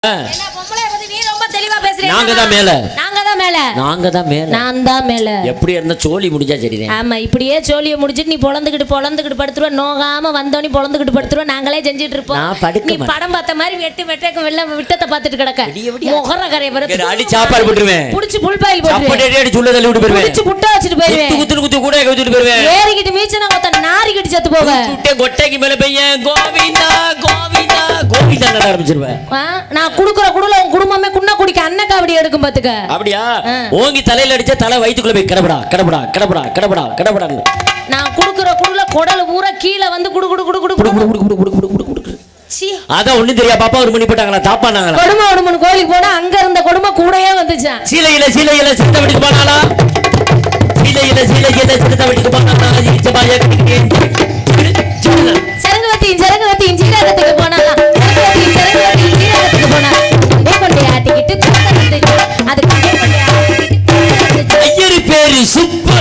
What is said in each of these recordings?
எப்படி இருந்தா சோழி முடிஞ்சா சரி. ஆமா, இப்படியே சோழிய முடிச்சிட்டு நீ பொழந்துகிட்டு படுத்துருவ, நோகாம வந்தோனி பொழந்துகிட்டு படுத்துருவ, நாங்களே செஞ்சுட்டு இருப்போம். நீ படம் பார்த்த மாதிரி வெட்டு வெள்ளம் விட்டத்தை பார்த்துட்டு கிடக்க. முகர கரையை அடி சாப்பாடு போட்டுருவேன், புடிச்சு புல் பாயில் போட்டுருவேன், சுள்ள தள்ளி விட்டு போயிருவேன், புடிச்சு புட்டா வச்சுட்டு போயிருவேன், குத்து குத்து கூட வச்சுட்டு போயிருவேன், ஏறிக்கிட்டு மீச்சனா கொத்த நாரிக்கிட்டு செத்து போவ, கொட்டைக்கு மேல பையன் கோவிந்தா கோவிந்தா கோவிந்தா நட ஆரம்பிச்சிருவேன். நான் குடுக்குற குடுல உன் குடும்பமே குண்ணா குடிக்க அண்ணன் காவடி எடுக்கும் பாத்துக்க. அப்படியா? ஓங்கி தலையில அடிச்ச தலை வயித்துக்குள்ள போய் கடபடா கடபடா கடபடா கடபடா கடபடா. நான் குடுக்குற குடுல குடல் பூரா கீழ வந்து குடு குடு குடு குடு குடு குடு குடு குடு குடு குடு குடு. அதான் ஒண்ணும் தெரியா பாப்பா ஒரு மணி போட்டாங்களா தாப்பானாங்களா? கொடுமை ஒடுமன் கோயிலுக்கு போனா அங்க இருந்த கொடுமை கூடயே வந்துச்சான். சீலையில சீலையில சித்த வீட்டுக்கு போனாளா? சீலையில சீலையில சித்த வீட்டுக்கு போனாளா? ஜபாய சரங்கவதி சரங்கவதி ஜீரகத்துக்கு போனாளா? சரங்கவதி சரங்கவதி ஜீரகத்துக்கு போனா கொண்டே ஆட்டிக்கிட்டு அதுக்கு ஐயரு பேரு சுப்பு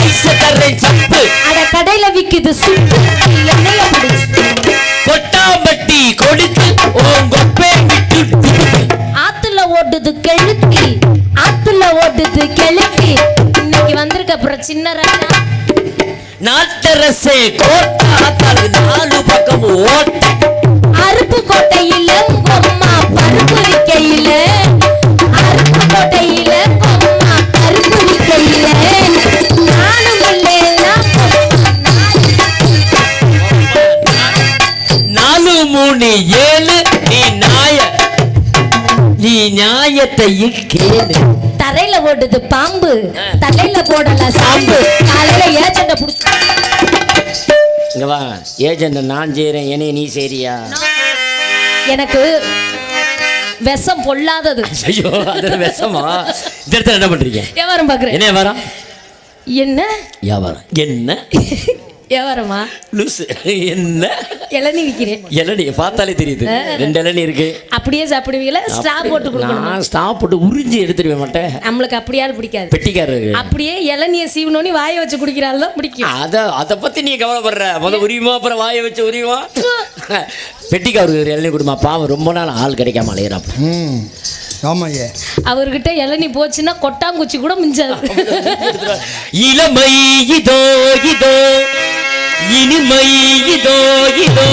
ஐஸ் கரை சப்பு. அட கடையில விக்குது சுப்பு எண்ணெய பிடிச்சு கொட்டாம்பட்டி கொடுத்து ஓங்கொப்பே விட்டு ஆத்துல ஓடுது கெழுத்தி ஆத்துல ஓடுது கெழுத்தி. இன்னைக்கு வந்திருக்க அப்புறம் சின்ன ராஜா நாட்டரசே கோட்டாத்தால் நாலு பக்கம் ஓட்ட அருப்பு கோட்டையில கொம்மா பருப்பு விக்கையில அருப்பு கோட்டையில கொம்மா பருப்பு விக்கையில நானும் நாலு மூணு ஏழு நீ நியாயத்தை கேளு. தரையில ஓடுது பாம்பு தலையில போடல சாம்பு. காலையில ஏஜெண்ட புடிச்சு இங்க வா. ஏஜெண்ட் நான் செய்றேன், என்னைய நீ செய்றியா? எனக்கு விஷம் பொல்லாதது. ஐயோ அது விஷமா? இந்த இடத்துல என்ன பண்றீங்க? வியாபாரம் பாக்குறேன். என்ன வியாபாரம்? என்ன வியாபாரம்? என்ன வியாபாரமா? லூசு. என்ன இளநீ விக்கிறேன். இளநீ பார்த்தாலே தெரியுது, 2 இளநீ இருக்கு. அப்படியே சாப்பிடுவீங்களா? ஸ்டா போட்டு கொடுக்கணும். நான் ஸ்டா போட்டு உறிஞ்சி எடுத்துருவே மாட்டேன். நம்மளுக்கு அப்படியாவது பிடிக்காது. பெட்டிக்காரரு அப்படியே இளநியை சீவனோனி வாயை வச்சு குடிக்கிறாள் தான் பிடிக்கும். அதை பத்தி நீ கவலைப்படுற? முதல்ல உரியுமா அப்புறம் வாயை வச்சு உரியுமா? பெட்டிக்காரருக்கு இளநீ கொடுமா, பாவம் ரொம்ப நாள் ஆள் கிடைக்காம அலையிறான். ஆமாய்யா, அவர்கிட்ட இளநீ போச்சுன்னா கொட்டாங்குச்சி கூட மிஞ்சாது. இளமை இதோ இதோ இனிமை இதோ இதோ